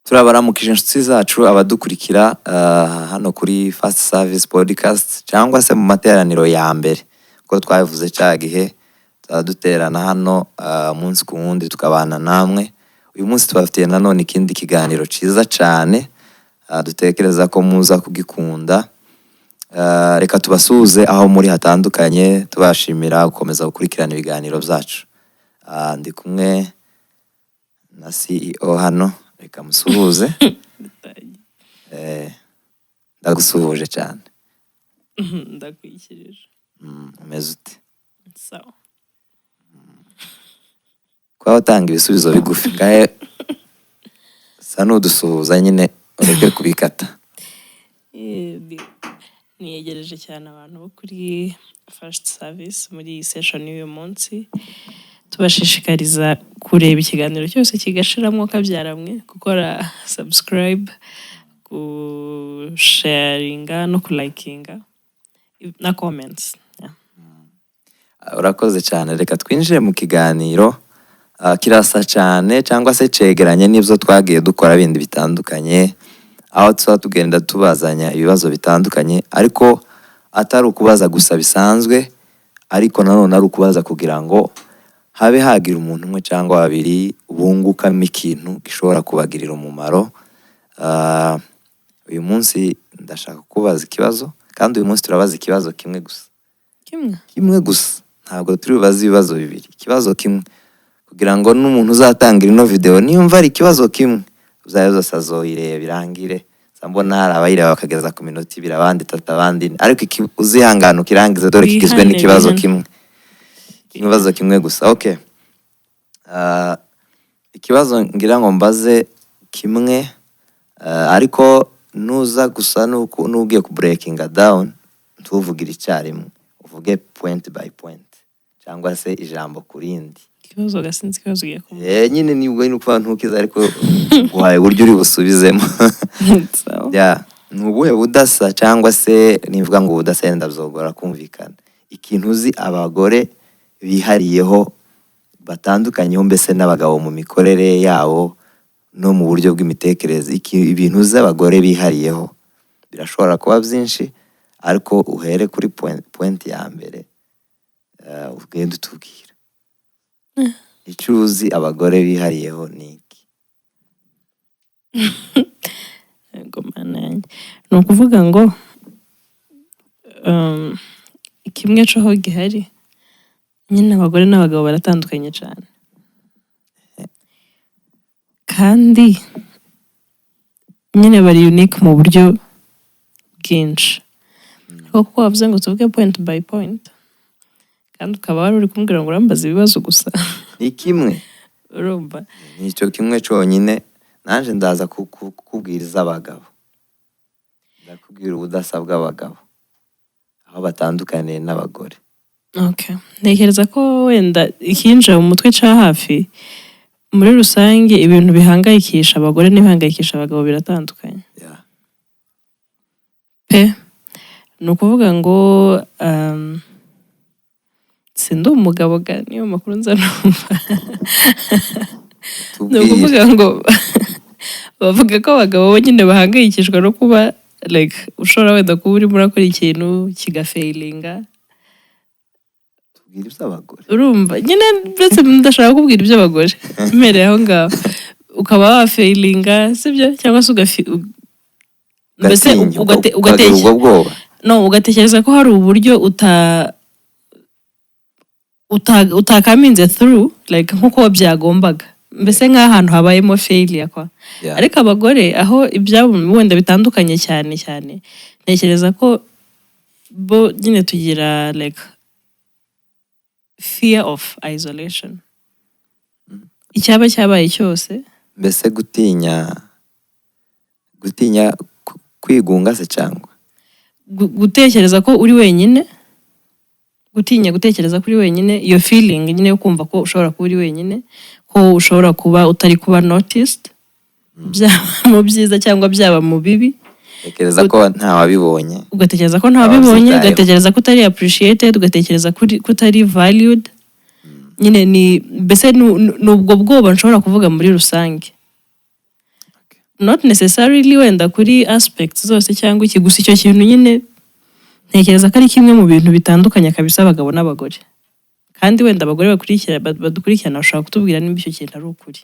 turabaramukije inshuti zacu abadukurikira hano kuri Fast Service Podcast cyangwa se mu materaniro ya mbere uko twabivuze cya gihe duterana hano umunsi ku wundi tukabana namwe. Uyu munsi tubafitiye nanone ikindi kiganiro cyiza cyane dutekereza ko muza kugikunda. Reka tubasuhuze aho muri hatandukanye, tubashimira gukomeza gukurikirana ibiganiro byacu. Ndi kumwe na CEO hano, reka musuhuze. Ndagusuhuje cyane. Ndakwikirije. Umeze ute? Sawa. Kwa utanga ibisubizo bigufi ngahe sa n'udusuhuza nyine ureke kubikata. Niyegereje cyane abantu bo kuri Fast Service muri iyi session y'uyu munsi. Tubashishikariza kureba ikiganiro cyose kigashiramo kabyaramwe, gukora subscribe, sharinga no kulikinga na comments. Urakoze cyane, reka twinjire mu kiganiro. Kirasa cyane cyangwa se cegeranye n'ibyo twagiye dukora bindi bitandukanye, aho tuba tugenda tubazanya ibibazo bitandukanye, ariko atari ukubaza gusa bisanzwe, ariko nanone ari ukubaza kugira ngo habe hagira umuntu umwe cyangwa babiri bungukamo ikintu gishobora kubagirira umumaro. Uyu munsi ndashaka kubaza ikibazo, kandi uyu munsi turabaza ikibazo kimwe gusa. Kimwe gusa, ntabwo turi bubaze ibibazo bibiri, ikibazo kimwe, kugira ngo n'umuntu uzatangira ino video niyumva ari ikibazo kimwe uzayo zose azoyireba birangire. Mbona hari abayireba bakageza ku minota 2 abandi 3 abandi, ariko uzihangana ukirangiza dore kigizwe n'ikibazo kimwe. Ikibazo kimwe gusa. Okay. Ikibazo ngira ngo mbaze kimwe, ariko nuza gusa nugiye ku breakinga down tuvugira icyarimwe, uvuge point by point cyangwa se ijambo kurindi. Ikibazo gasinzi ikibazo ugiye kumva. Nyine nibwo nuko ntukiza, ariko guhaye uburyo uri busubizemo. Nubuhe budasa cyangwa se nivuga ngo budasa yenda bizogora kumvikana. Ikintu uzi abagore bihariyeho batandukanyeho mbese n'abagabo mu mikorere yabo no mu buryo bw'imitekerereze, ibintu uzi abagore bihariyeho birashobora kuba byinshi, ariko uhere kuri point ya mbere, ugende utubwira icyo uzi abagore bihariyeho ni iki. Ni ukuvuga ngo kimwe cyo gihari, nyine abagore n'abagabo baratandukanye cyane, kandi nyine bari unique mu buryo bwinshi. Kuko wavuze ngo tuvuge point by point, kandi ukaba wari uri kumbwira ngo urambaza ibibazo gusa. Ni kimwe urumva, ni icyo kimwe cyonyine. Nanje ndaza kukubwiriza abagabo, ndakubwira ubudasa bw'abagabo aho batandukaniye n'abagore. Okay, ntekereza ko wenda ikinjira mu mutwe cya hafi muri rusange ibintu bihangayikisha abagore n'ibihangayikisha abagabo biratandukanye. Ni ukuvuga ngo sindi umugabo niyo makuru nza numva. Ni ukuvuga ngo bavuga ko abagabo nyine bahangayikishwa no kuba like ushobora wenda kuba urimo urakora ikintu kigafailinga. Tubwira iby'abagore. Urumva nyine ndetse ndashaka kubwira iby'abagore mpereye aho ngaho, ukaba wafailinga sibyo, cyangwa se ugatekereza ko hari uburyo utakaminze through like nkuko byagombaga, mbese nk'ahantu habayemo failure kwa. Ariko abagore aho ibyabo wenda bitandukanye cyane cyane, ntekereza ko bo nyine tugira like fear of isolation. Icyaba cyabaye cyose, mbese gutinya kwigunga se cyangwa gutekereza ko uri wenyine, gutinya gutekereza kuri wenyine, iyo feeling nyine yo kumva ko ushobora kuba uri wenyine, ko ushobora kuba utari kuba noticed, byaba mu byiza cyangwa byaba mu bibi. Ugatekereza ko ntawabibonye, ugatekereza ko utari appreciated, ugatekereza ko utari valued. Nyine ni mbese n'ubwo bwoba nshobora kuvuga muri rusange. not necessarily wenda kuri aspects zose cyangwa iki, gusa icyo kintu nyine ntekereza ko ari kimwe mu bintu bitandukanye kabisa abagabo n'abagore, kandi wenda abagore badukurikirana bashobora kutubwira niba icyo kintu ari ukuri,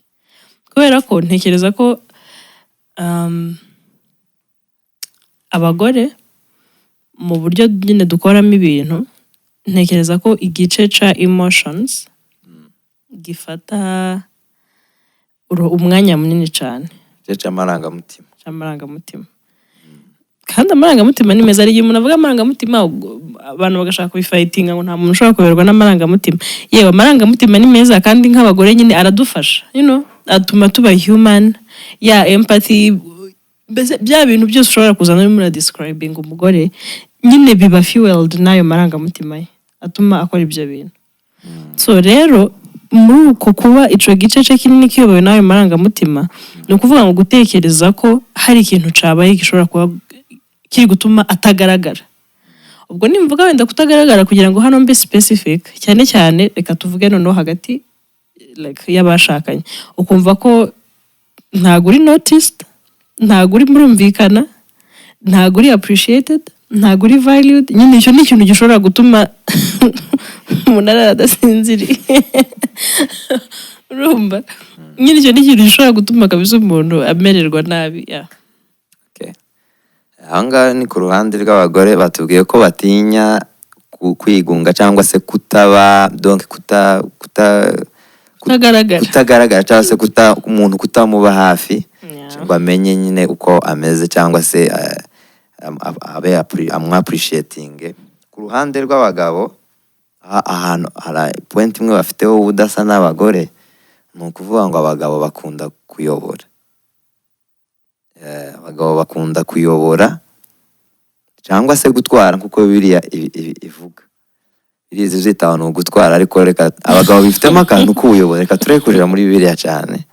kubera ko ntekereza ko abagore mu buryo nyine dukoramo ibintu, ntekereza ko igice ca emotions gifata umwanya munini cyane, igice cy'amarangamutima. Kandi amarangamutima ni meza. Ari igihe umuntu avuga amarangamutima abantu bagashaka kubifightinga ngo nta muntu ushobora kuberwa n'amarangamutima. Yewe amarangamutima ni meza, kandi nk'abagore nyine aradufasha, atuma tuba human, empathy, bya bintu byose ushobora kuzana muri describing umugore nyine biba fueled n'ayo marangamutima ye, atuma akora ibyo bintu. So rero muri uko kuba ico gice kinini kiyobowe n'ayo marangamutima, ni ukuvuga ngo gutekereza ko hari ikintu cabaye gishobora kuba kiri gutuma atagaragara. Ubwo nimvuga wenda kutagaragara kugira ngo hano mbe specific, cyane cyane reka tuvuge noneho hagati like y'abashakanye, ukumva ko ntago uri noticed, ntago uri murumvikana, ntago uri appreciated, ntago uri valued. Nyine icyo ni ikintu gishobora gutuma umuntu adasinziriye. Urumva? Nyine icyo ni ikintu gishobora gutuma kabisa umuntu amererwa nabi. Ahangaha ni ku ruhande rw'abagore batubwiye ko batinya kwigunga cyangwa se kutaba donc kutagaragara cyangwa se umuntu kutamuba hafi ngo amenye nyine uko ameze cyangwa se abe amwappreciating. Ku ruhande rw'abagabo ahantu hari point imwe bafiteho ubudasa n'abagore, ni ukuvuga ngo abagabo bakunda kuyobora. Abagabo bakunda kuyobora cyangwa se gutwara, kuko Bibiliya ivuga. Birizi zitaho no gutwara, ariko reka abagabo bifitemo akantu k'ubuyobozi, reka tureke kurira muri Bibiliya cyane.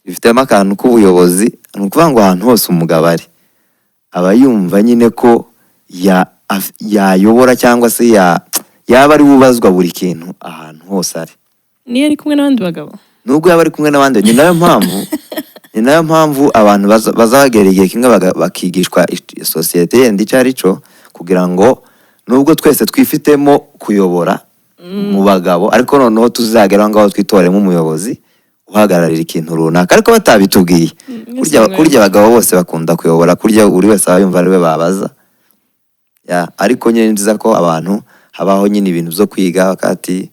Bifitemo akantu k'ubuyobozi, ni ukuvuga ngo ahantu hose umugabo ari aba yumva nyine ko yayobora cyangwa se yaba ari bubazwa buri kintu ahantu hose ari. Niyo ari kumwe n'abandi bagabo, nubwo yaba ari kumwe n'abandi. Ni nayo mpamvu abantu bazagera igihe kimwe bakigishwa sosiyete yenda icyo ari cyo, kugira ngo nubwo twese twifitemo kuyobora mu bagabo, ariko noneho tuzagera ngaho twitoremo umuyobozi uhagararira ikintu runaka, ariko batabitubwiye. Kurya abagabo bose bakunda kuyobora, kurya buri wese aba yumva ari we babaza. Ariko nyine nziza ko abantu habaho nyine ibintu byo kwiga, bakati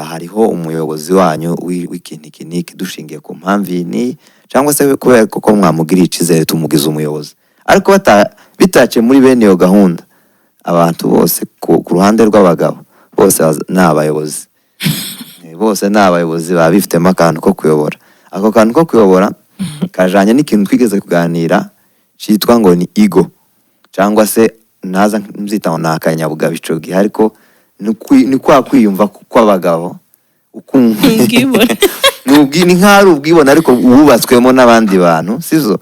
hariho umuyobozi wanyu w'ikintu iki dushingiye ku mpamvu ni cyangwa se kubera ko mwamugiriye icyizere tumugize umuyobozi. Ariko bitace muri bene iyo gahunda, abantu bose ku ruhande rw'abagabo bose ni abayobozi. Bose ni abayobozi, baba bifitemo akantu ko kuyobora. Ako kantu ko kuyobora kajanye n'ikintu twigeze kuganira cyitwa ngo ni ego, cyangwa se naza mzita ngo nakanyabugabo ico gihe, ariko ni kwa kwiyumva kw'abagabo ni nk'ari ubwibone, ariko wubatswemo n'abandi bantu, sizo?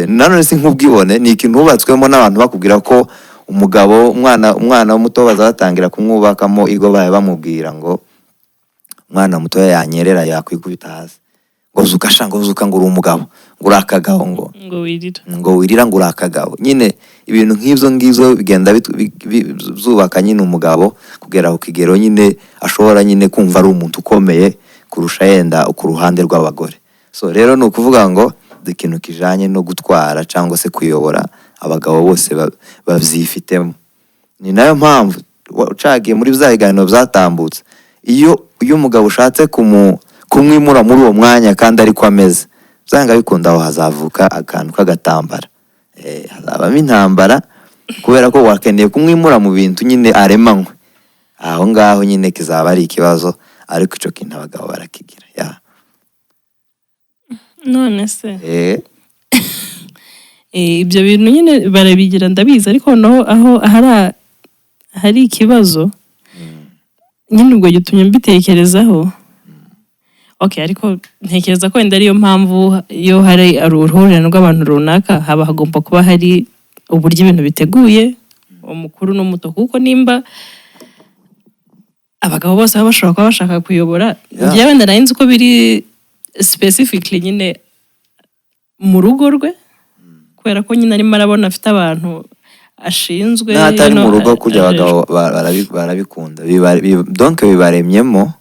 Nanone si nk'ubwibone, ni ikintu wubatswemo n'abantu bakubwira ko umugabo umwana muto bazatangira kumwubakamo ego, baye bamubwira ngo umwana muto yanyerera yakwikubita hasi, ngo zuka ngo uri umugabo, ngo uri akagabo, ngo wirira ngo uri akagabo. Nyine ibintu nk'ibyo bigenda zubaka nyine umugabo kugera ku kigero nyine ashobora nyine kumva ari umuntu ukomeye kurusha yenda ku ruhande rw'abagore. So rero ni ukuvuga ngo ikintu kijanye no gutwara cyangwa se kuyobora, abagabo bose bavyifitemo. Ni nayo mpamvu ucagiye muri bya biganiro byatambutse, iyo umugabo ushatse kumwimura muri uwo mwanya kandi ariko ameze, byanga bikunda aho hazavuka akantu k'agatambara. Hazabamo intambara kubera ko wakeneye kumwimura mu bintu nyine aremanywe. Aho ngaho nyine kizaba ari ikibazo, ariko ico kintu abagabo barakigira. None se ibyo bintu nyine barabigira ndabizi, ariko naho aho hari ikibazo nyine ubwo gitumye mbitekerezaho. Ariko ntekereza ko wenda ariyo mpamvu iyo hari uruhurirane rw'abantu runaka haba hagomba kuba hari uburyo ibintu biteguye, umukuru n'umuto, kuko nimba abagabo bose baba bashobora kuba bashaka kuyobora, njyewe wenda nari nzi ko biri specifically nyine mu rugo rwe kubera ko nyine arimo arabona afite abantu ashinzwe n'atari mu rugo kujya abagabo barabikunda donc bibaremyemo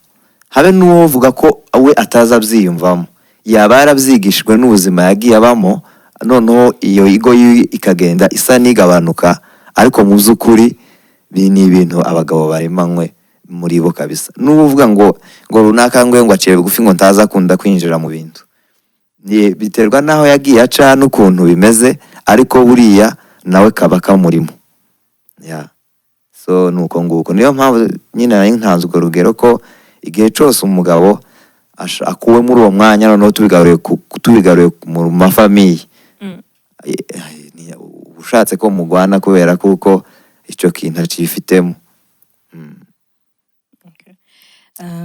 habe n'uwo uvuga ko we ataza abyiyumvamo yaba yarabyigishijwe n'ubuzima yagiye abamo noneho iyo ego ikagenda isa n'igabanuka ariko mu by'ukuri ni ibintu abagabo baremanywe muri bo kabisa n'uvuga ngo runaka ngo aciye bugufi ngo ntaza akunda kwinjira mu bintu biterwa naho yagiye aca n'ukuntu bimeze ariko buriya nawe kaba kamurimo so nuko nguko niyo mpamvu nyine nari ntanze urwo rugero ko igihe cyose umugabo akuwe muri uwo mwanya noneho tubigaruye mu mafamiye ushatse ko mugwana kubera kuko icyo kintu akifitemo.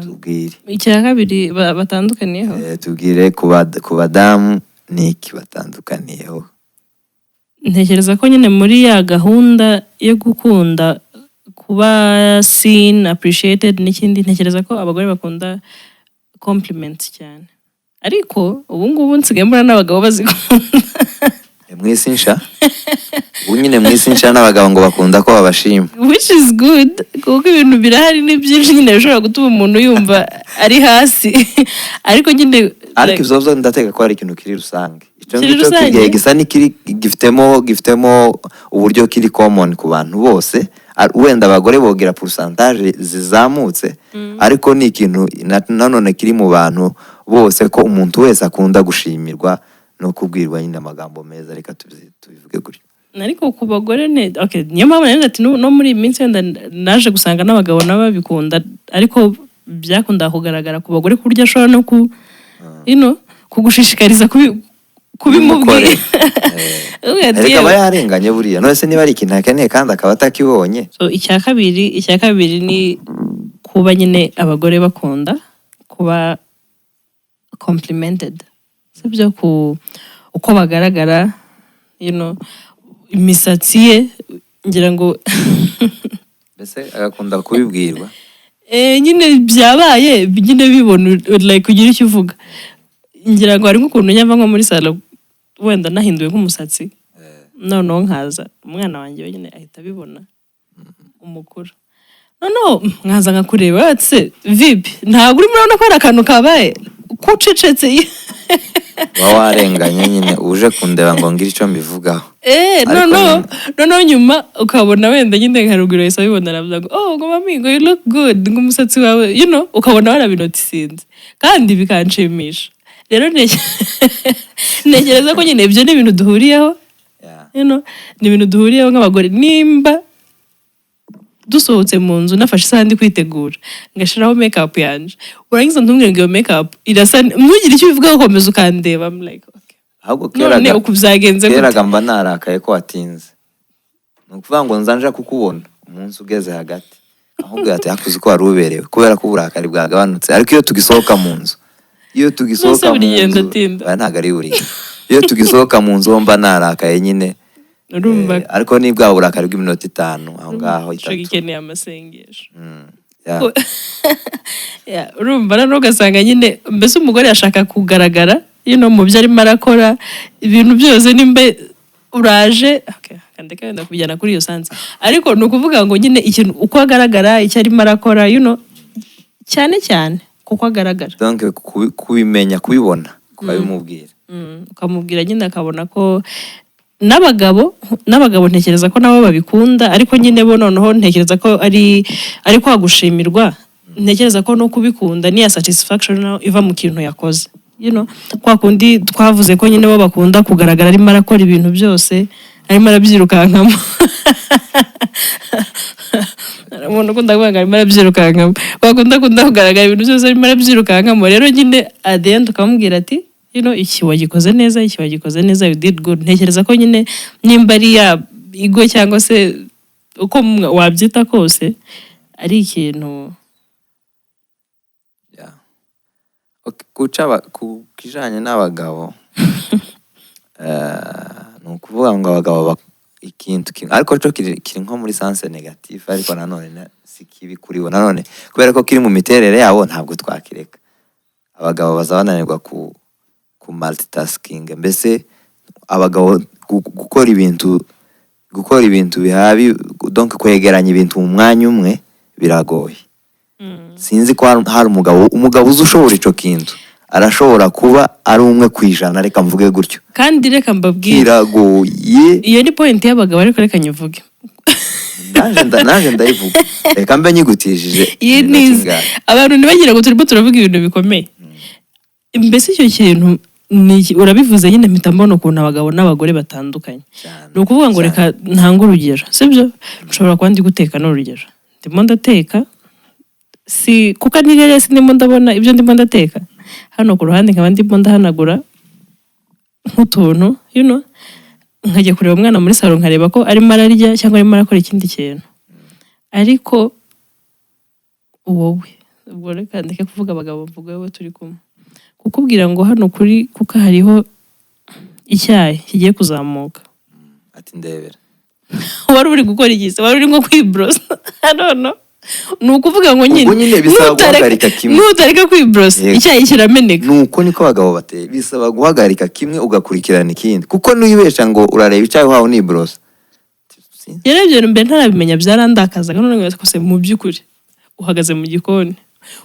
Tubwire icya kabiri batandukaniyeho tubwire ku badamu ni iki batandukaniyeho. Ntekereza ko nyine muri ya gahunda yo gukunda kuba seen appreciated n'ikindi ntekereza ko abagore bakunda compliments cyane ariko ubu ngubu nsigaye mbona n'abagabo bazikunda mwisi nsha ubu nyine mwisi nsha n'abagabo ngo bakunda ko babashima which is good kuko ibintu birahari ni byinshi nyine bishobora gutuma umuntu yumva ari hasi ariko nyine ariko ivyo vyo ndateka ko ari ikintu kiri rusange ico ngicyo kigiye gisa n'ikiri gifitemo uburyo kiri common ku bantu bose wenda abagore bogira pourcentage zizamutse ariko ni ikintu nanone kiri mu bantu bose ko umuntu wese akunda gushimirwa no kubwirwa nyine amagambo meza reka tubivuge gutyo. Ariko ku bagore okay niyo mpamvu nari ati no muri iminsi wenda naje gusanga n'abagabo nabo babikunda ariko byakunda kugaragara ku bagore kurya ashobora no kugushishikariza kubimubwira akaba yarenganye buriya none se niba ari ikintu akeneye kandi akaba atakibonye. So icya kabiri ni kuba nyine abagore bakunda kuba complimented sibyo uko bagaragara imisatsi ye ngira ngo mbese agakunda kubibwirwa nyine byabaye nyine bibona like kugira icyo uvuga ngira ngo hari nk'ukuntu nyava nko muri salo wenda nahinduye nk'umusatsi noneho nkaza umwana wanjye wenyine ahita abibona umukuru noneho nkaza nkakureba se vipi ntabwo urimo urabona ko hari akantu kabaye kucecetse warenganye nyine uje kundeba ngo ngire icyo mbivugaho noneho nyuma ukabona wenda nyine nka ruguru yahise abibona aravuga ngo ngo mami ngo you look good ngo umusatsi wawe ukabona warabinotisinze kandi bikanshimisha rero ntekereza ko nyine ibyo ni ibintu duhuriyeho ni ibintu duhuriyeho nk'abagore nimba dusohotse mu nzu nafashe isaha ndi kwitegura ngashiraho makeup yanje urangiza ntumwire ngo iyo makeup irasa ntugire icyo ubivugaho ukomeza ukandeba I'm like okay ahubwo none uko byagenze keraga mba narakaye ko watinze ni ukuvuga ngo nzanje kukubona umunsi ugeze hagati ahubwo ati hakuze ko wari uberewe kubera ko uburakari bwagabanutse ariko iyo tugisohoka mu nzu ntabwo ari buriya iyo tugisohoka mu nzu mba narakaye nyine ariko ni bwa burakari bw'iminota 5 aho ngaho ikeneye amasengesho urumva rero ugasanga nyine mbese umugore yashaka kugaragara mu byo arimo arakora ibintu byose nimba uraje kandeka wenda kubijyana kuri iyo sansi ariko ni ukuvuga ngo nyine ikintu uko agaragara icyo arimo arakora cyane cyane kuko agaragara donc kubimenya kubibona kubimubwira ukamubwira nyine akabona ko n'abagabo ntekereza ko nabo babikunda ariko nyine bo noneho ntekereza ko ari kwagushimirwa ntekereza ko no kubikunda ni ya satisfaction iva mu kintu yakoze kwa kundi twavuze ko nyine bo bakunda kugaragara arimo arakora ibintu byose arimo arabyirukankamo umuntu ukunda kuvuga arimo arabyirukankamo kwa kundi akunda kugaragara ibintu byose arimo arabyirukankamo rero nyine at the end ukamubwira ati iki wagikoze neza you did good ntekereza ko nyine nimba ari ya igo cyangwa se uko wabyita kose ari ikintu ku kijanye n'abagabo ni ukuvuga ngo abagabo ikintu ariko cyo kiri nko muri sense negative ariko nanone si kibi kuri bo nanone kubera ko kiri mu miterere yabo ntabwo twakireka abagabo bazabananirwa ku multitasking. Mbese abagabo gukora ibintu bihabi, donc kwegeranya ibintu mu mwanya umwe biragoye. Sinzi ko hari umugabo uzi ushobora ico kintu, arashobora kuba ari 1% reka mvuge gutyo, kandi reka mbabwire biragoye. iyo ni point y'abagabo, ariko reka nyuvuge naje ndayivuga, reka mbe nyigutishije. Abantu ntibagira ngo turimo turavuga ibintu bikomeye. Mbese icyo kintu urabivuze nyine mpita mbona ukuntu abagabo n'abagore batandukanye. Ni ukuvuga ngo reka ntange urugero, sibyo? Nshobora kuba ndi guteka n'urugero, ndimo ndateka, si kuko ni rero ndimo ndabona ibyo ndimo ndateka, hano ku ruhande nkaba ndimo ndahanagura nk'utuntu, nkajya kureba umwana muri salo nkareba ko arimo ararya cyangwa arimo arakora ikindi kintu. Ariko wowe, ubwo reka ndeke kuvuga abagabo, mvuga wowe turi kumwe, kukubwira ngo hano kuko hariho icyayi kigiye kuzamuka, ati ndebera wari uri gukora iki se? Wari uri nko kwibrosa? No, ni ukuvuga ngo nyine bisaba guhagarika kimwe, nutareka kwibrosa icyayi kirameneka. Nuko niko abagabo bateye, bisaba guhagarika kimwe ugakurikirana ikindi, kuko nuyibesha ngo urareba icyayi waho nibrosa. Yarebye mbere ntarabimenya, byarandakazaga, none ngo se mu by'ukuri uhagaze mu gikoni,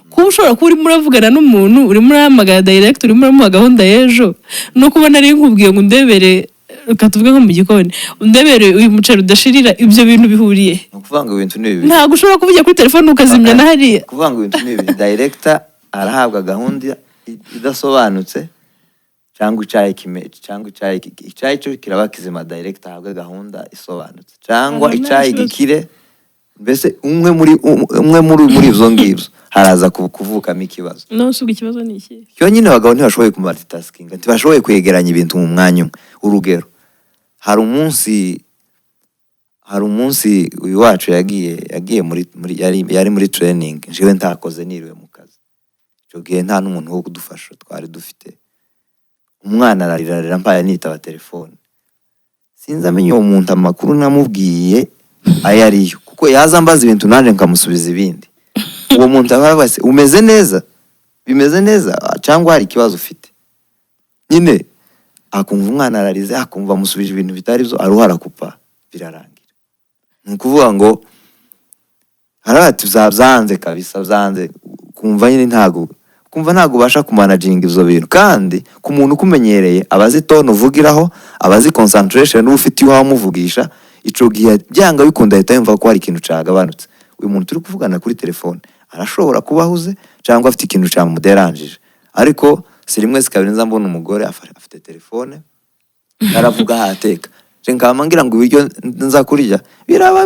kuba ushobora kuba urimo uravugana n'umuntu, urimo urahamagara direct, urimo uramuha gahunda y'ejo, no kubona ari nkubwiye ngo ndebere, ukatuvuga nko mu gikoni, ndebere uyu muceri udashirira, ibyo bintu bihuriye. Ni ukuvuga ngo ibintu ni bibiri. Ntabwo ushobora kuvugira kuri telefone ukazimya na hariya. Kuvuga ngo ibintu ni bibiri, director arahabwa gahunda idasobanutse, cyangwa icyayi cyo kiraba kizima, director ahabwa gahunda isobanutse, cyangwa icyayi gikire. Mbese umwe muri izo ngibyo haraza kuvukamo ikibazo. No, suga ikibazo ni iki? Cyo nyine abagabo ntibashoboye ku multitasking, ntibashoboye kwegeranya ibintu mu mwanya umwe. Urugero, hari umunsi uyu wacu yagiye yari muri training, jewe ntakoze niriwe mu kazi. Cyo gihe nta n'umuntu wo kudufasha twari dufite. Umwana ararira mpaye nitaba telefone, sinzi amenye uwo muntu amakuru namubwiye ayariyo, kuko yaza mbaza ibintu nanje nkamusubiza ibindi. Uwo muntu ababase umeze neza, bimeze neza, cyangwa hari ikibazo ufite. Nyine akumva umwana ararize, akumva amusubije ibintu bitari byo, aruhara kupa, birarangira. Ni ukuvuga ngo harati uzabyanze kabisa, byanze kumva nyine ntago basha kumanaging ivyo bintu. Kandi ku muntu kumenyereye, abazi tone uvugiraho, abazi concentration n'ufite iwawe muvugisha, ico gihe byanga bikunda leta yumva ko hari ikintu cagabanutse. Uyu muntu turi kuvugana kuri telefone arashobora kuba ahuze cyangwa afite ikintu cyamuderangije, ariko si rimwe sikabiri nza mbona umugore afite telefone aravuga hateka, je nkamangira ngo ibiryo nza kurya biraba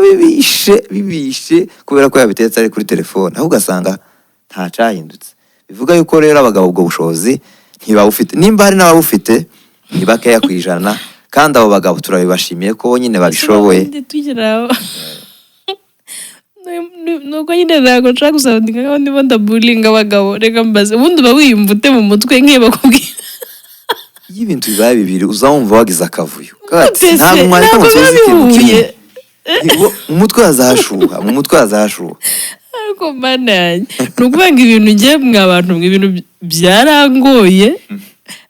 bibishe kubera ko yabitetse ari kuri telefone, aho ugasanga nta cyahindutse. Bivuga yuko rero abagabo ubwo bushobozi ntibawufite, nimba hari n'abawufite ntibakeya kwijana, kandi abo bagabo turabibashimiye ko nyine babishoboye. Nuko nyine ntabwo nshaka gusabandika nkaho ndimo ndabulinga abagabo. Reka mbaze, ubundi uba wiyumva ute mu mutwe nk'iyo bakubwira iyo ibintu bibaye bibiri uzawumva wagize akavuyo, ntabwo mwari musozi ikintu kimwe, umutwe hazashuha, ariko mana yanjye ni ukuvuga ngo ibintu ngiye mwabantu ibintu byarangoye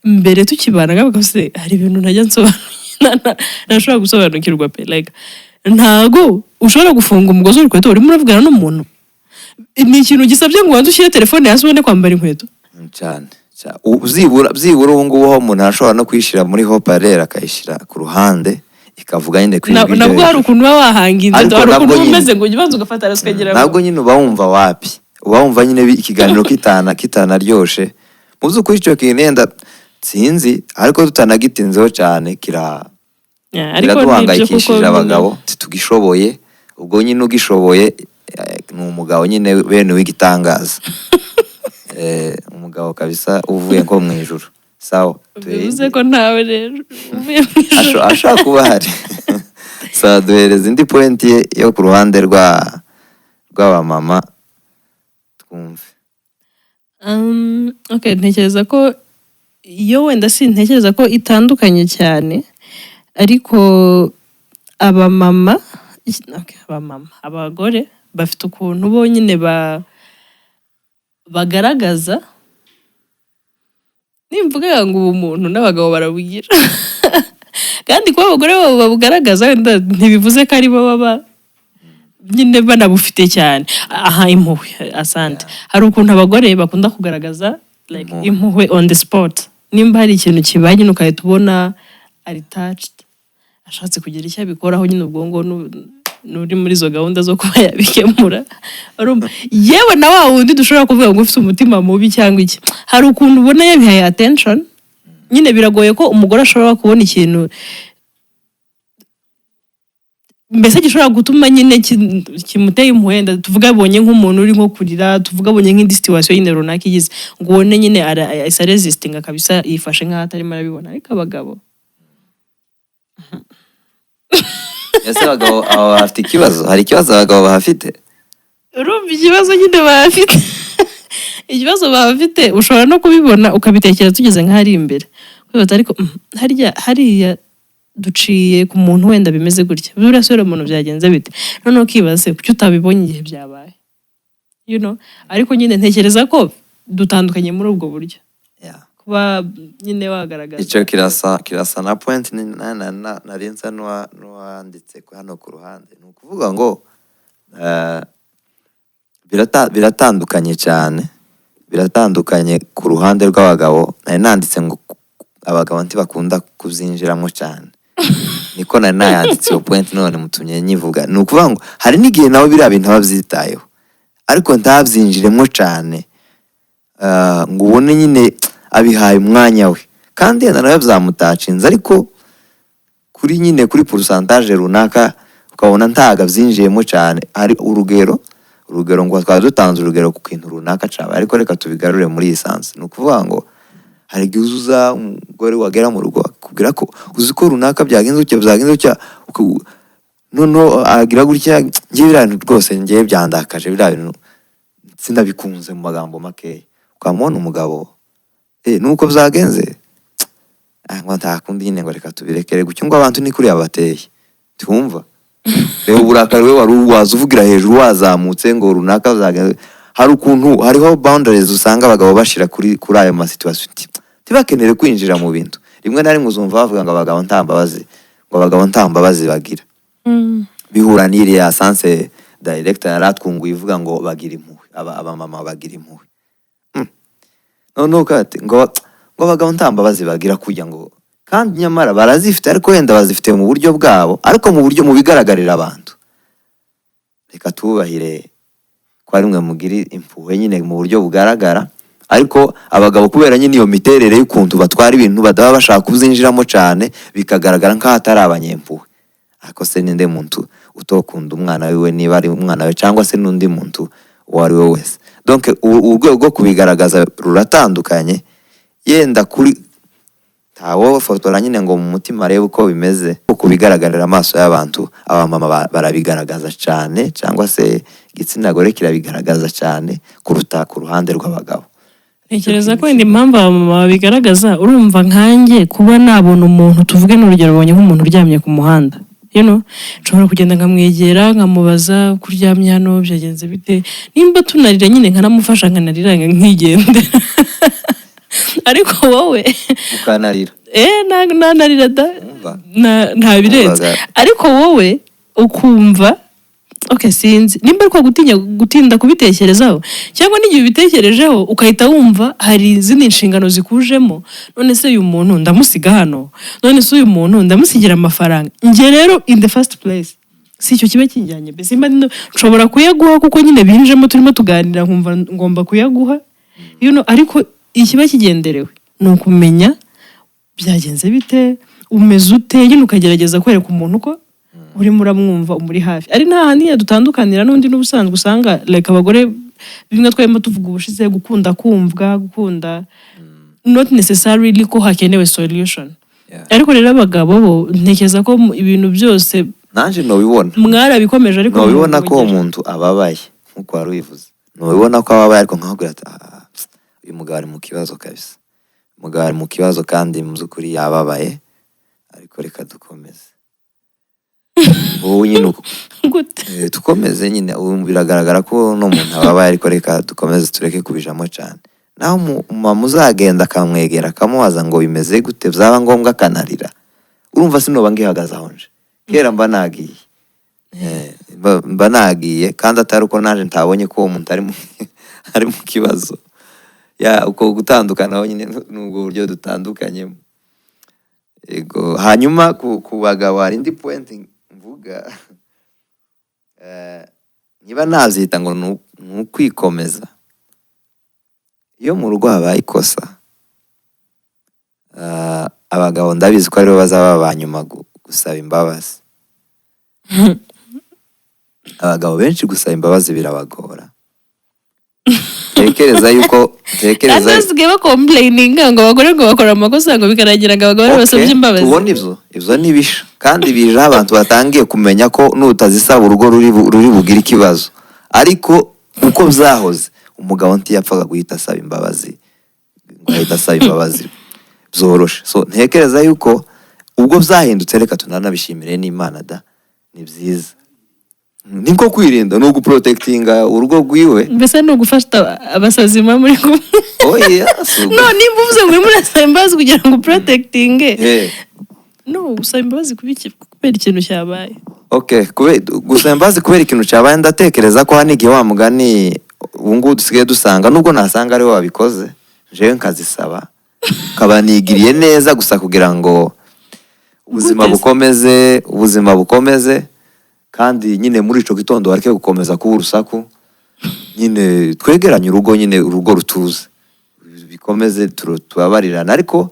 mbere tukibana, ngavuga se hari ibintu ntajya nsobanukirwa, ntashobora gusobanukirwa pe, like ntago ushobora gufunga umugozi w'urukweto urimo uravugana n'umuntu. Ni ikintu gisabye ngo ubanze ushyire telefone hasi ubone kwambara inkweto cyane. Byibura ubu ngubu aho umuntu arashobora no kuyishyira muri hoparera akayishyira ku ruhande ikavuga nyine kuri ibyo. Nabwo hari ukuntu uba wahanga inzu, hari ukuntu umeze ngo ubanze ugafata araswegera. Ntabwo nyine uba wumva wapi, uba wumva nyine ikiganiro kitanaryoshe. Mu by'ukuri icyo kintu yenda sinzi, ariko tutanagitinzeho cyane kiraduhangayikishije abagabo, tugishoboye. Ubwo nyine ugishoboye ni umugabo nyine bene w'igitangaza. Umugabo kabisa uvuye nko mu ijuru. Sawa, bivuze ko ntawe rero uvuye mu ijuru ashaka kuba hari. Sawa, duhereza indi point yo ku ruhande rw'abamama twumve. Okay, ntekereza ko iyo wenda sintekereza ko itandukanye cyane, ariko abagore bafite ukuntu bo nyine bagaragaza nimvuga ngo ubu muntu n'abagabo barabugira kandi kuba abagore babo babugaragaza wenda ntibivuze ko ari bo baba nyine banabufite cyane. Aha, impuhwe, asante. Hari ukuntu abagore bakunda kugaragaza like impuhwe on the spot. Nimba hari ikintu kibaye nyine ukahita ubona ari touched, ashatse kugira icyo abikoraho, nyine ubwongo nuri muri zo gahunda zo kuba yabikemura. Yewe na wa wundi dushobora kuvuga ngo ufite umutima mubi cyangwa iki, hari ukuntu ubona yabihaye attention. Nyine biragoye ko umugore ashobora kubona ikintu mbese gishobora gutuma nyine kimuteye impuhwe. Tuvuga abonye nk'umuntu uri nko kurira, tuvuga abonye nk'indi situation nyine runaka igize, ngo ubone nyine isa resisting kabisa, yifashe nk'aho atarimo arabibona. Ariko abagabo ese abagabo bafite ikibazo, hari ikibazo abagabo bahafite. urumva ikibazo nyine bahafite ikibazo bahafite ushobora no kubibona ukabitekereza tugeze nk'ahari imbere, kwibaza ariko hariya duciye ku muntu wenda bimeze gutya, buriya sore umuntu byagenze bite, noneho ukibaza kuki utabibonye igihe byabaye, ariko nyine ntekereza ko dutandukanye muri ubwo buryo. Kuba nyine wagaragaza icyo kirasa na point narinza n'uwanditse hano ku ruhande, ni ukuvuga ngo biratandukanye cyane, biratandukanye ku ruhande rw'abagabo. Nari nanditse ngo abagabo ntibakunda kuzinjiramo cyane, niko nari nayanditse iyo point, none mutumye nyivuga. Ni ukuvuga ngo hari n'igihe nawe biriya bintu babyitayeho ariko ntabyinjiremo cyane, ngo ubone nyine abihaye umwanya we, kandi yenda nawe byamutacinze, ariko kuri pourcentage runaka ukabona ntaga byinjiyemo cyane. Hari urugero ngo twaba dutanze urugero ku kintu runaka cyaba, ariko reka tubigarure muri lisansi. Ni ukuvuga ngo hari igihe uzuza umugore wagera mu rugo akubwira ko uzi ko runaka byagenze gutya, noneho agira gutya, ngiye biriya bintu rwose ngiye byandakaje, biriya bintu sinabikunze, mu magambo makeya. Ukamubona umugabo nuko byagenze, ngo ntakundi nyine, ngo reka tubirekere gutyo, ngo abantu ni kuriya bateye, twumva reba uburakari we wari waza uvugira hejuru wazamutse ngo runaka byagenze. Hari ukuntu hariho boundaries usanga abagabo bashira kuri ayo masituwasiyo, ntibakenere kwinjira mu bintu. Rimwe na rimwe uzumva bavuga ngo abagabo nta mbabazi bagira. Bihura n'iriya sanse director yaratwunguye ivuga ngo bagira impuhwe, abamama bagira impuhwe. Noneho kati ngo abagabo nta mbabazi bagira, kujya ngo kandi nyamara barazifite, ariko wenda bazifite mu buryo bwabo, ariko mu bigaragarira abantu. Reka tubahire ko ari mwe mugira impuhwe nyine mu buryo bugaragara, ariko abagabo kubera nyine iyo miterere y'ukuntu batwara ibintu badaba bashaka kuzinjiramo cyane, bikagaragara nk'aho atari abanyempuhwe. Ariko se ninde muntu utokunda umwana wiwe, niba ari umwana we cyangwa se n'undi muntu uwo ari we wese. Donc urwego rwo kubigaragaza ruratandukanye. Yenda kuri ntawo fotora nyine ngo mu mutima arebe uko bimeze, uko bigaragarira amaso y'abantu, abamama barabigaragaza cyane, cyangwa se igitsina gore kirabigaragaza cyane kuruta ku ruhande rw'abagabo. Ntekereza ko indi mpamvu abamama babigaragaza, urumva nkanjye kuba nabona umuntu, tuvuge n'urugero ubonye nk'umuntu uryamye ku muhanda, nshobora kugenda nkamwegera nkamubaza ko uryamye hano byagenze bite, nimba tunarira nyine nkanamufasha nkanarira nkigendera ariko wowe ukanarira nanarira nta birenze, ariko wowe ukumva sinzi nimba ariko gutinda kubitekerezaho, cyangwa n'igihe ubitekerejeho ukahita wumva hari izindi nshingano zikujemo. None se uyu muntu ndamusiga hano, none se uyu muntu ndamusigira amafaranga. Nge rero in the first place si icyo kiba kinjyanye, mbese mba nshobora kuyaguha kuko nyine binjemo turimo tuganira nkumva ngomba kuyaguha, ariko ikiba kigenderewe ni ukumenya byagenze bite, umeze ute, nyine ukagerageza kwereka umuntu ko urimo uramwumva, umuri hafi. Ari nta handi dutandukanira n'undi n'ubusanzwe usanga like abagore bimwe twayemo tuvuga ubushize, gukunda kumvwa, gukunda not necessarily ko hakenewe solution. Ariko rero abagabo bo ntekereza ko ibintu byose nanje nobibona mwarabikomeje, ariko nobibona ko umuntu ababaye nkuko wari ubivuze, nobibona ko ababaye, ariko nkabwira ati uyu mugabo ari mu kibazo kabisa, umugabo ari mu kibazo kandi mu by'ukuri yababaye, ariko reka dukomeze. Wowe nyine tukomeze nyine, biragaragara ko no muntu ababaye, ariko reka dukomeze tureke kubijamo cyane. naho umumama uzagenda akamwegera akamubaza ngo bimeze gute, byaba ngombwa akanarira, urumva sinoba ngihagaze aho nje, kera mba nagiye. Mba nagiye kandi atari uko naje ntabonye ko uwo muntu ari mu kibazo. Uko gutandukana nyine n'ubwo buryo dutandukanyemo. Yego, hanyuma ku bagabo hari indi point mvuga, niba nazita ngo ni ukwikomeza. Iyo mu rugo habaye ikosa, abagabo ndabizi ko aribo bazaba ba nyuma gusaba imbabazi. Abagabo benshi gusaba imbabazi birabagora. Tekereza basigaye bakomplaininga ngo abagore ngo bakora amakosa ngo bikaragira ngo abagore basabye imbabazi. Tubona ivyo nibisha kandi bije abantu batangiye kumenya ko nutazisaba urugo ruri bugire ikibazo. Ariko uko byahoze umugabo ntiyapfaga guhita asaba imbabazi ngo ahita asaba imbabazi byoroshe. So ntekereza yuko ubwo byahindutse, reka tunanabishimire n'Imana da, ni byiza. Niko kwirinda no guprotectinga urugo rwiwe. Mbese no gufata abasazi muri kumwe. No nimba uvuze ngo murasaba imbabazi kugira ngo protectinge. No gusaba imbabazi kubera ikintu cyabaye. Okay, gusaba imbabazi kubera ikintu cyabaye, ndatekereza ko hani igihe wa mugani ubungu dusigaye dusanga, nubwo nasanga ari we wabikoze, jewe nkazisaba kabanigiriye neza gusa kugira ngo ubuzima bukomeze. Kandi nyine muri ico gitondo wareke gukomeza kuba urusaku, nyine twegeranye urugo, nyine urugo rutuze bikomeze tubabarirana. Ariko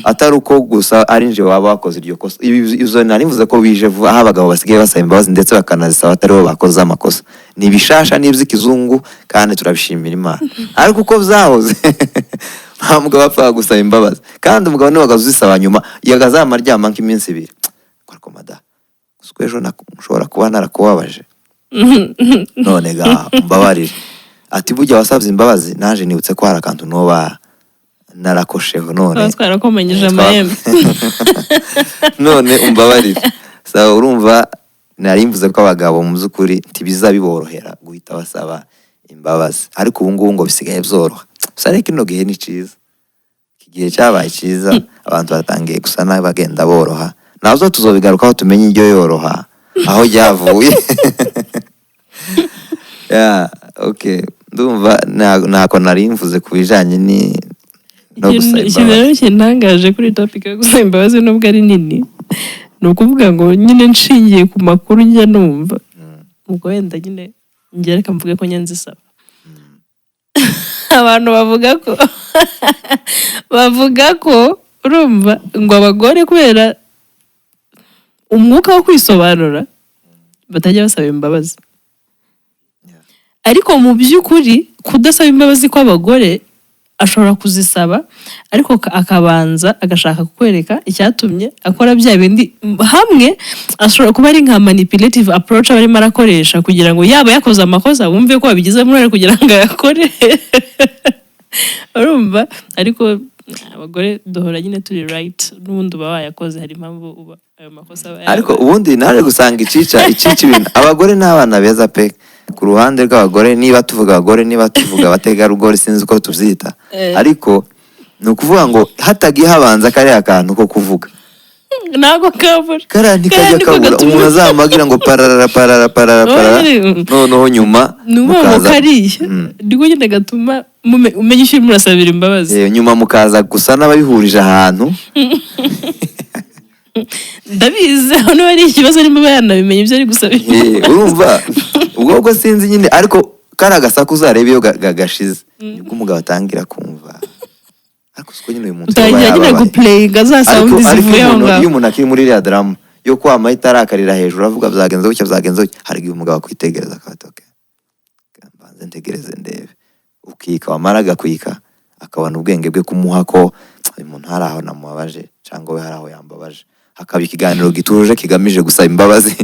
atari uko gusa ari nje waba wakoze iryo kosa. Izo narivuze ko bije vuba, aho abagabo basigaye basaba imbabazi ndetse bakanazisaba atari bo bakoze amakosa. Ni bishasha n'ivy'ikizungu kandi turabishimira Imana. Ariko uko byahoze nta mugabo apfa gusaba imbabazi, kandi umugabo niwe wagazisaba nyuma yagazama ryama nk'iminsi 2. Kwariko mada ejo ushobora kuba narakubabaje, none ga mbabarire. Ati burya wasabye imbabazi, naje nibutse ko hari akantu noba narakosheho, none twarakomenyeje amahembe. None umbabarire. So urumva narimvuze ko abagabo mu by'ukuri ntibiza biborohera guhita basaba imbabazi, ariko ubu ngubu ngo bisigaye byoroha. Gusa reka ino gihe ni cyiza, iki gihe cyabaye cyiza, abantu batangiye gusa nabi bagenda boroha. Nazo tuzobigarukaho tumenye iryo yoroha aho ryavuye. Okay, ndumva nako narimvuze kubijanye no gusaba imbabazi. Ikintu kintangaje kuri topic yo gusaba imbabazi nubwo ari nini, ni ukuvuga ngo nyine nshingiye ku makuru njya numva, ubwo wenda nyine njye reka mvuge ko nyanzisaba. Abantu bavuga ko urumva ngo abagore kubera umwuka wo kwisobanura batajya basaba imbabazi. Ariko mu by'ukuri kudasaba imbabazi kw'abagore, ashobora kuzisaba ariko akabanza agashaka kukwereka icyatumye akora bya bindi. Hamwe ashobora kuba ari nka manipulative approach barimo arakoresha kugira ngo yaba yakoze amakosa wumve ko wabigize muri kugira ngo ayakore. Urumva? Ariko abagore duhora nyine turi right, n'ubundi uba wayakoze, hari impamvu uba ayo makosa aba. Ariko ubundi naje gusanga icica ibintu. Abagore n'abana beza pe. Ku ruhande rw'abagore, niba tuvuga abagore, niba tuvuga abategarugori, sinzi uko tuvyita, ariko ni ukuvuga ngo hatagiye habanza kariya kantu ko kuvuga ntabwo kabura karandi kajya kabura. Umuntu azamagira ngo parara noneho nyuma mukaza kariya ndiko nyine gatuma umenya icyo murasabira imbabazi. Nyuma mukaza gusa n'ababihurije ahantu. Ndabizi hano hari ikibazo nimba yanabimenya ibyo ari gusaba. Urumva ubwo sinzi nyine, ariko kari agasaku uzarebe iyo gagashize nibwo umugabo atangira kumva. Ariko siko nyine uyu muntu utangira nyine guplayinga za sound zivuye aho ngaho. Iyo umuntu akiri muri iriya drama yo kwama itarakarira hejuru avuga byagenze gutya, hari igihe umugabo akwitegereza akatoke mbanze ntegereze ndebe, ukika wamaraga kwika akabona ubwenge bwe kumuha ko uyu muntu hari aho namubabaje cyangwa we hari aho yambabaje, hakaba ikiganiro gituje kigamije gusaba imbabazi.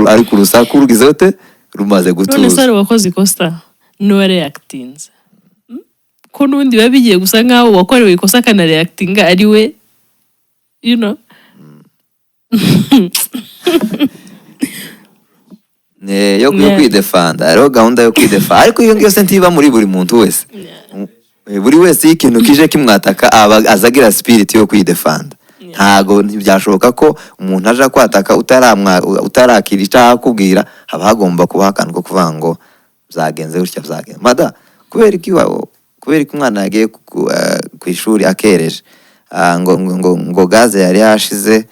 Ariko urusaku rugize ute rumaze gutuza. None se wakoze ikosa no reactinze ko n'ubundi biba bigiye gusa nkaho wakorewe ikosa kana reactinga ari we, you know. Yo kwidefanda, rero gahunda yo kwidefanda, ariko iyo ngiyo se ntiba muri buri muntu wese. buri wese iyo ikintu kije kimwataka aba azagira spirit yo kwidefanda. Ntago ntibyashoboka ko umuntu aje kwataka utarakira icyaha kubwira, haba hagomba kuba akantu ko kuvuga ngo byagenze gutya byagenze mada, kubera ko umwana yagiye ku ishuri akereje, ngo gaze yari yashize,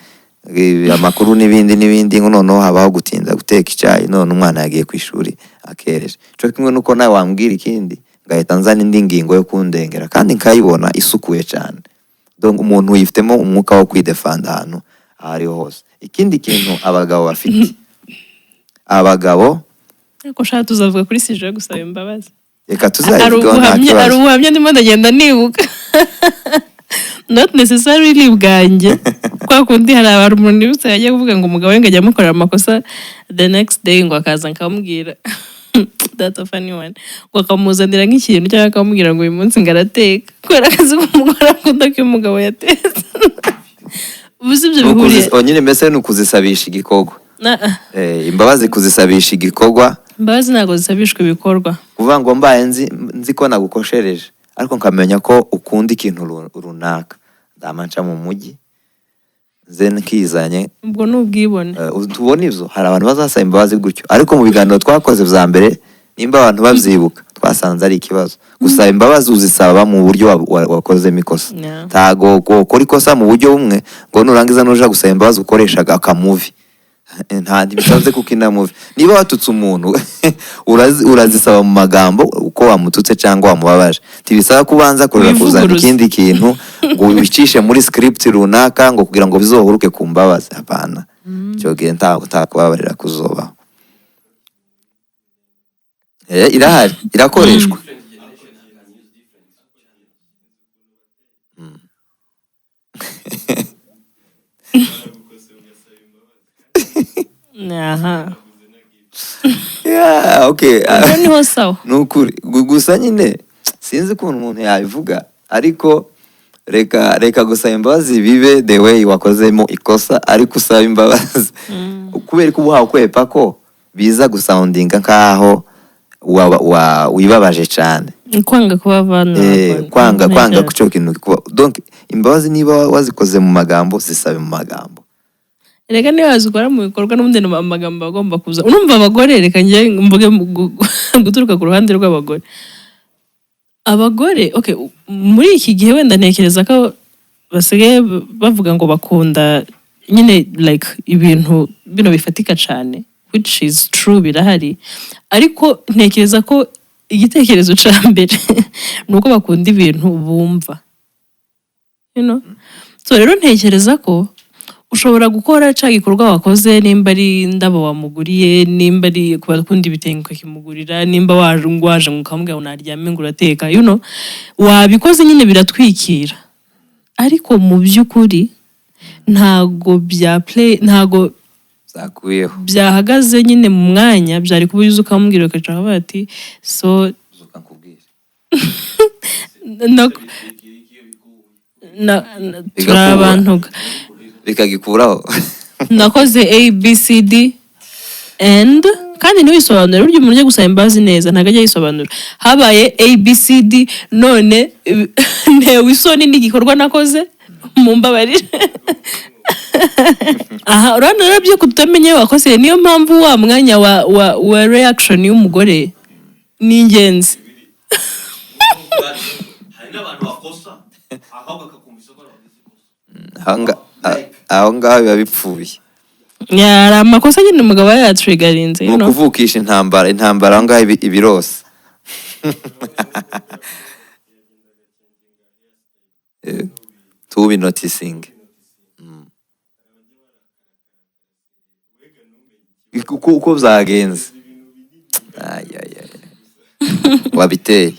amakuru n'ibindi ngo noneho habaho gutinda guteka icyayi, none umwana yagiye ku ishuri akereje. Cyo kimwe nuko nawe wambwira ikindi ngahita nzana indi ngingo yo kundengera kandi nkayibona isukuye cyane. Donc umuntu yifitemo umwuka wo kwidefanda ahantu ahari hose. Ikindi kintu abagabo bafite, abagabo ko shaka tuzavuga kuri sije gusaba imbabazi, reka tuzayivugaho nta kibazo. Ari ubuhamya ndimo ndagenda nibuka not necessarily bwanjye kwa kundi hari umuntu yibutse yagiye kuvuga ngo umugabo we ngajya amukorera amakosa, the next day ngo akaza akamubwira that's a funny one, ngo akamuzanira nk'ikintu cyangwa akamubwira ngo uyu munsi ngarateka kubera akazi k'umugore akunda ko umugabo yatetse. Ubuze ibyo bihuriye nyine mbese ni ukuzisabisha igikorwa. Imbabazi kuzisabisha igikorwa, imbabazi ntabwo zisabishwa ibikorwa. kuvuga ngo mbaye nzi ko nagukoshereje ariko nkamenya ko ukunda ikintu runaka, ndamanca mu mujyi nze nkizanye, ubwo ni ubwibone. tubona ibyo hari abantu bazasaba imbabazi gutyo, ariko mu biganiro twakoze bya mbere nimba abantu babyibuka twasanze ari ikibazo. Gusaba imbabazi uzisaba mu buryo wakozemo ikosa, ntago ukora ikosa mu buryo bumwe ngo nurangiza nuja gusaba imbabazi ukoreshaga akamuvi. Nta bisanze kuko inamuvi, niba watutse umuntu urazisaba mu magambo uko wamututse cyangwa wamubabaje, ntibisaba kubanza kuzana ikindi kintu ngo ubicishe muri script runaka ngo kugira ngo bizohuruke ku mbabazi. Hapana, cyo gihe utakubabarira kuzobaho. Irahari, irakoreshwa. Aha. Okay. Niho sawa. Nukuri gusa nyine sinzi ukuntu umuntu yabivuga, ariko reka gusaba imbabazi bibe the way wakozemo ikosa, ariko usaba imbabazi kubera ko ubuhawe kwepa ko biza gusoundinga nkaho wibabaje cyane, kwanga kubavana, kwanga kucyo kintu. Donc imbabazi niba wazikoze mu magambo zisabe mu magambo. Reka niba wazikora mu bikorwa n'ubundi amagambo agomba kuza. Urumva abagore, reka njye mvuge guturuka ku ruhande rw'abagore. Abagore okay, muri iki gihe wenda ntekereza ko basigaye bavuga ngo bakunda nyine like ibintu bino bifatika cyane, which is true, birahari, ariko ntekereza ko igitekerezo cya mbere nuko bakunda ibintu bumva, so rero ntekereza ko ushobora gukora cya gikorwa wakoze, nimba ari indabo wamuguriye, nimba ari kubakunda ibitenge ukakimugurira, nimba waje ukamubwira ngo naryame ngo urateka, wabikoze nyine biratwikira, ariko mu by'ukuri ntago ntago zakuyeho byahagaze nyine mu mwanya, byari kuba uzi ukamubwira ukacaho bati so turabantuga bikagikuraho nakoze ABCD and kandi ntiwisobanure, burya umuntu ujya gusaba imbabazi neza ntabwo ajya yisobanura. Habaye ABCD none ntewe isoni n'igikorwa nakoze mu mbabarire. Aha urabona byo kutamenya wakoze, niyo mpamvu wa mwanya wa reaction y'umugore ni ingenzi. Hari n'abantu bakosa ahubwo akakumvisa ko bagize aho ngaho biba bipfuye. Hari amakosa nyine umugabo yatrigarinze, ni ukuvukisha intambara aho ngaho ibirose. To be noticing. Uko byagenze wabiteye.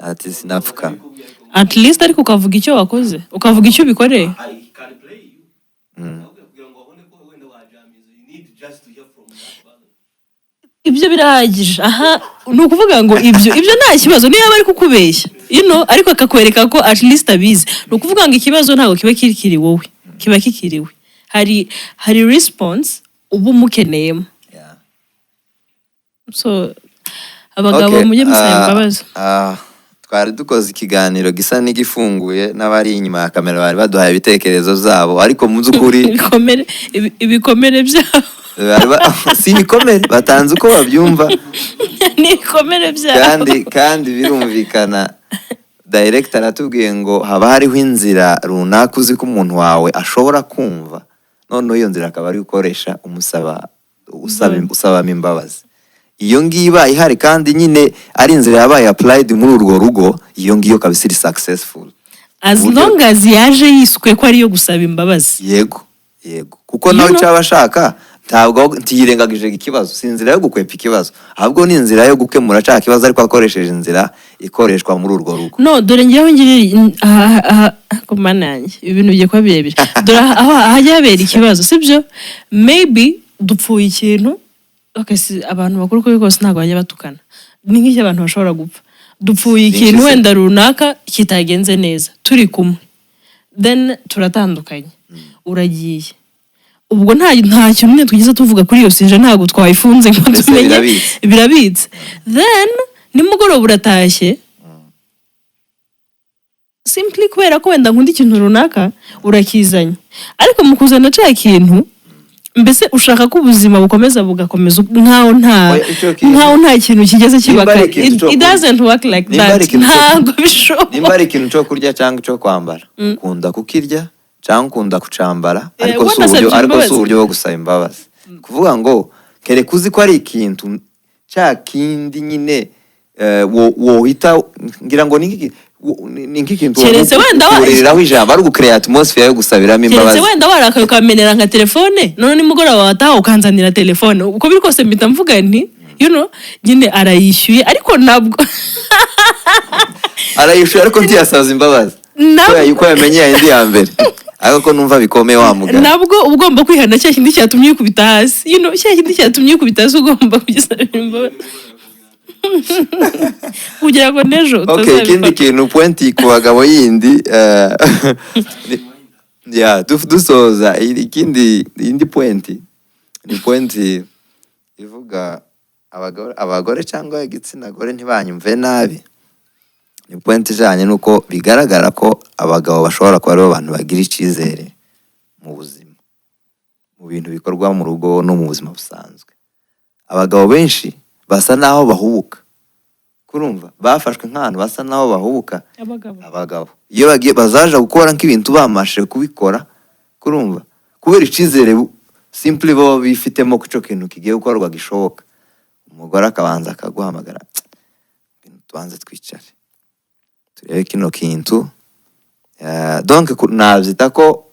Ati sinapfuka at least ariko ukavuga icyo wakoze, ukavuga icyo ubikoreye. ibyo birahagije aha ni ukuvuga ngo ibyo nta kibazo niyo bari kukubeshya ariko akakwereka ko at least abizi ni ukuvuga ngo ikibazo ntabwo kiba kikiri wowe kiba kikiriwe hari response uba umukeneyemo so abagabo mujye musaba imbabazi. Twari dukoze ikiganiro gisa n'igifunguye n'abari inyuma ya kamera bari baduhaye ibitekerezo zabo ariko mu by'ukuri ibikomere byabo si ibikomere batanze uko babyumva ni ibikomere byabo kandi birumvikana director aratubwiye ngo haba hariho inzira runaka uzi ko umuntu wawe ashobora kumva noneho iyo nzira akaba ari ukoresha usabamo imbabazi. Iyo ngiyo ibaye ihari kandi nyine ari inzira yabaye applied muri urwo rugo iyo ngiyo kabisa iri successful as long as yaje yiswe ko ariyo gusaba imbabazi. Yego kuko nawe cyaba ashaka ntabwo ntiyirengagije ikibazo, si inzira yo gukwepa ikibazo ahubwo ni inzira yo gukemura cya kibazo ariko akoresheje inzira ikoreshwa muri urwo rugo. No dore ngiyeho ko mananye ibintu bigiye kuba birebire dore aho hajya habera ikibazo sibyo maybe dupfuye ikintu abantu bakuru kuri kose ntabwo bajya batukana ni nk'icyo abantu bashobora gupfa dupfuye ikintu wenda runaka kitagenze neza turi kumwe then turatandukanye uragiye ubwo nta kintu nyine tugeze tuvuga kuri iyo sije ntabwo twayifunze ngo tumenye birabitse then nimugoroba uratashye simply kubera ko wenda nkunda ikintu runaka urakizanye ariko mu kuzana cya kintu mbese ushaka ko ubuzima bukomeza bugakomeza nkaho nta kintu kigeze kibaka. It doesn't work like that. Ntabwo bishoboka. Nimba ari ikintu cyo kurya cyangwa cyo kwambara ukunda kukirya cyangwa ukunda kucambara ariko si uburyo bwo gusaba imbabazi. Kuvuga ngo kereka uzi ko ari ikintu cya kindi nyine wohita ngira ngo ni nk'ikintu ureraho ijambo ari ugucreate atmosphere yo gusabiramo imbabazi. Keretse wenda warakaye ukamenera nka telefone none nimugoroba wataha ukanzanira telefone uko biri kose mpita mvuga nti nyine arayishyuye ariko nabwo arayishyuye ariko ntiyasaza imbabazi yuko yamenye yindi ya mbere ariko ko numva bikomeye wa mugabo nabwo ugomba kwihana cya kindi cyatumye ukubita hasi cya kindi cyatumye ukubita hasi ugomba kugisabira imbabazi kugira ngo nejo utazabikora. Ikindi kintu pointi ku bagabo yindi dusoza indi pointi ni pointi ivuga abagore cyangwa igitsina gore ntibanyumve nabi. Ni pointi ijanye nuko bigaragara ko abagabo bashobora kuba aribo bantu bagira icyizere mu buzima mu bintu bikorwa mu rugo no mu buzima busanzwe. Abagabo benshi basa naho bahubuka kurumva bafashwe nk'ahantu basa naho bahubuka abagabo iyo bagiye bazaje gukora nk'ibintu bamashe kubikora kurumva kubera icyizere simply bo bifitemo ko ico kintu kigiye gukorwa gishoboka. Umugore akabanza akaguhamagara tubanze twicare turebe kino kintu donc navyita ko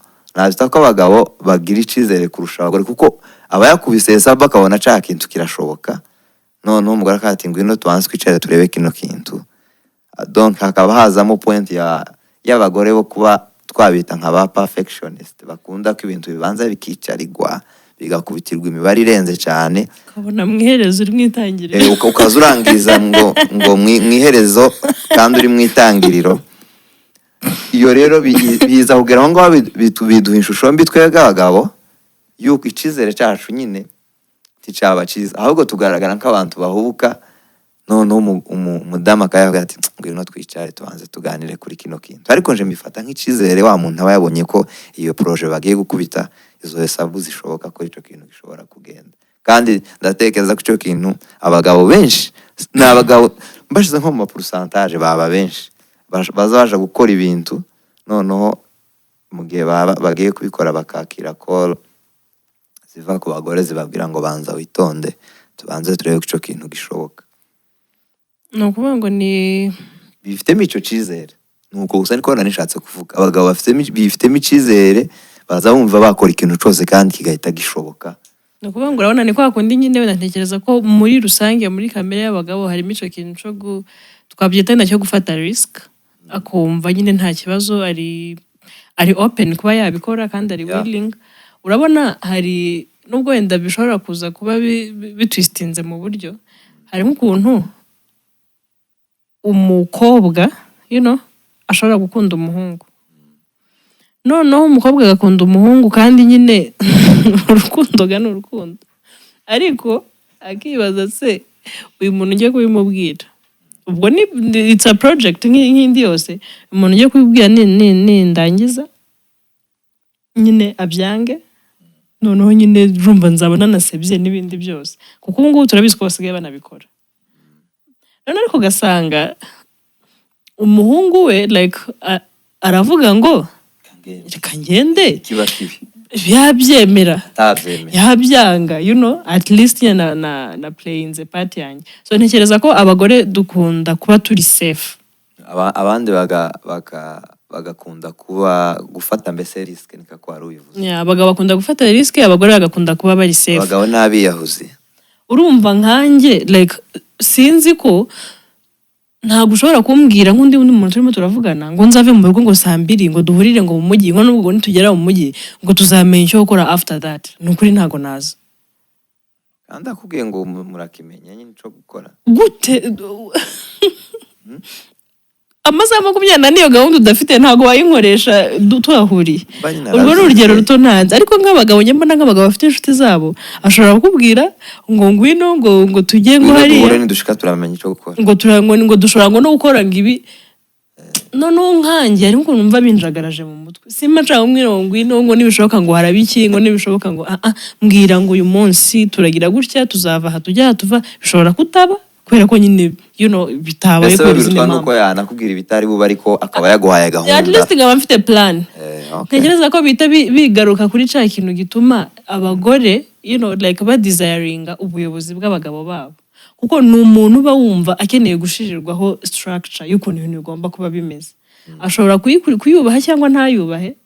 abagabo bagira icyizere kurusha abagore kuko abayakubise saba bakabona ca kintu kirashoboka noneho umugore akati ngwino tubanze twicare turebe kino kintu. Donc hakaba hazamo point y'abagore bo kuba twabita nk'aba perfectionist bakunda ko ibintu bibanza bikicarirwa bigakubitirwa imibare irenze cyane ukabona mwiherezo uri mwitangiriro ukaza urangiza ngo mwiherezo kandi uri mwitangiriro. Iyo rero biza kugera aho ngaho biduha ishusho mbi twebwe abagabo yuko icyizere cyacu nyine ticaba cyiza ahubwo tugaragara nk'abantu bahubuka noneho umudamu akayavuga ati ngwino twicare tubanze tuganire kuri kino kintu ariko nje mbifata nk'icizere wa muntu aba yabonye ko iyo projet bagiye gukubita izo hesabu zishoboka ko ico kintu gishobora kugenda. Kandi ndatekereza ko ico kintu abagabo benshi n'abagabo bashize nko mu pourcentage baba benshi bazaje gukora ibintu noneho mu gihe bagiye kubikora bakakira call ziva ku bagore zibabwira ngo banza witonde tubanze turebe ko ico kintu gishoboka. No kuvuga ngo ni bifitemo ico cizere nuko gusa niko nanishatse kuvuga abagabo bifitemo icizere baza bumva bakora ikintu cyose kandi kigahita gishoboka. No kuvuga ngo urabona ni kwa kundi nyine natekereza ko muri rusange muri kamere y'abagabo harimo ico kintu cyo twabyita nacyo gufata risk akumva nyine nta kibazo ari open kuba yabikora kandi ari willing. Urabona hari nubwo wenda bishobora kuza kuba bitwistinze mu buryo harimo ukuntu umukobwa ashobora gukunda umuhungu noneho umukobwa agakunda umuhungu kandi nyine urukundo ni urukundo ariko akibaza se uyu muntu ugiye kubimubwira ubwo it's a project nk'indi yose umuntu ugiye kubibwira nindangiza nyine abyange noneho nyine rumva nzabona nasebye n'ibindi byose kuko ubu ngubu turabizi ko basigaye banabikora none ariko ugasanga umuhungu we like aravuga ngo reka ngende yabyemera yabyanga at least na playing the part yanjye so ntekereza ko abagore dukunda kuba turi safe abandi bagakunda kuba gufata mbese risk nika ko ari ubivuze abagabo bakunda gufata risk abagore bagakunda kuba bari safe abagabo n'abiyahuzi urumva nkanjye like sinzi ko ntabwo ushobora kumbwira nk'undi muntu turimo turavugana ngo nzave mu rugo ngo saa 2 ngo duhurire ngo mu mujyi ngo nubwo nitugera mu mujyi ngo tuzamenya icyo gukora after that nukuri ntago naza kandi akubwiye ngo murakimenya nyine cyo gukora gute amasaha 20 niyo gahunda udafite ntago wayinkoresha tuhahuriye urwo ni urugero ruto ntanze ariko nk'abagabo nyembona nk'abagabo bafite inshuti zabo ashobora kukubwira ngo ngwino ngo tujye ngo hariya ngo dushika turamenya icyo gukora ngo dushobora ngo no gukora ngo ibi noneho nkanjye ariko numva binjagaraje mu mutwe simba nshaka ngwino ngo nibishoboka ngo harabiki ngo nibishoboka ngo mbwira ngo uyu munsi turagira gutya tuzava aha tujya tuva bishobora kutaba kubera ko nyine bitabaye ko bizima nuko yanakubwira ibitari buba ariko akaba yaguhaye gahunda at least ngaba mfite plan ntekereza ko bita bigaruka kuri cya kintu gituma abagore like ba desiringa ubuyobozi bw'abagabo babo kuko ni umuntu uba wumva akeneye gushirirwaho structure y'ukuntu ibintu bigomba kuba bimeze ashobora kuyubaha cyangwa ntayubahe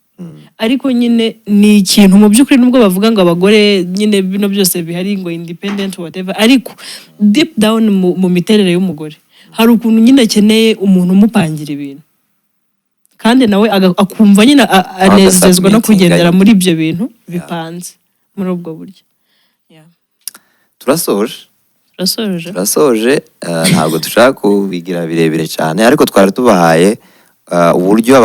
ariko nyine ni ikintu mu by'ukuri nubwo bavuga ngo abagore nyine bino byose bihari ngo independent whatever ariko deep down mu miterere y'umugore hari ukuntu nyine akeneye umuntu umupangira ibintu kandi nawe akumva nyine anezezwa no kugendera muri ibyo bintu bipanze muri ubwo buryo turasoje ntabwo dushaka kubigira birebire cyane ariko twari tubahaye uburyo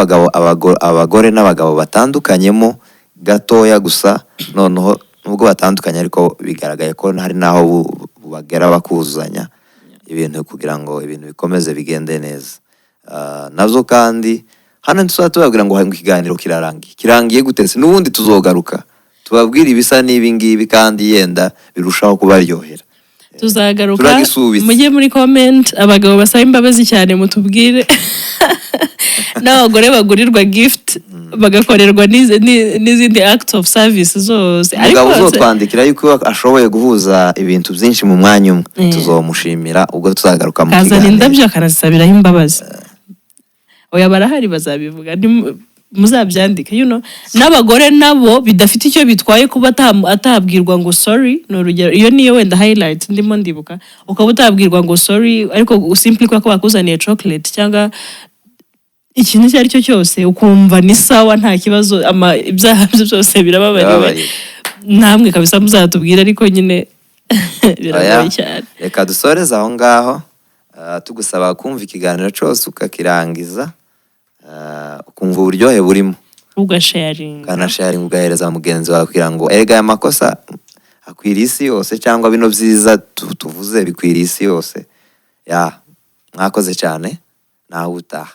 abagore n'abagabo batandukanyemo gatoya gusa noneho nubwo batandukanye ariko bigaragaye ko hari naho bagera bakuzanya ibintu kugira ngo ibintu bikomeze bigende neza nazo kandi hano tubabwira ngo ikiganiro kirangiye gutese n'ubundi tuzogaruka tubabwira ibisa n'ibi ngibi kandi yenda birushaho kubaryohera tuzagaruka mujye muri comment abagabo basaba imbabazi cyane mutubwire n'abagore bagurirwa gift bagakorerwa n'izindi acts of service zose ariko uzotwandikira yuko ashoboye guhuza ibintu byinshi mu mwanya umwe tuzomushimira ubwo tuzagaruka mu kiganiro kazana indabyo akanasabiraho imbabazi oya barahari bazabivuga muzabyandike n'abagore nabo bidafite icyo bitwaye kuba atabwirwa ngo sorry no rugero iyo niyo wenda highlight ndimo ndibuka ukaba utabwirwa ngo sorry ariko simply ko bakuzaniye chocolate cyangwa ikintu icyo ari cyo cyose ukumva ni sawa nta kibazo ibyaha byose birababariwe namwe kabisa muzatubwira ariko nyine biragoye cyane reka dusoreze aho ngaho tugusaba kumva ikiganiro cyose ukakirangiza ukumva uburyohe burimo ukanasharinga ugahereza mugenzi wawe kugira ngo erega aya makosa akwiriye isi yose cyangwa bino byiza tuvuze bikwiriye isi yose mwakoze cyane nawe utaha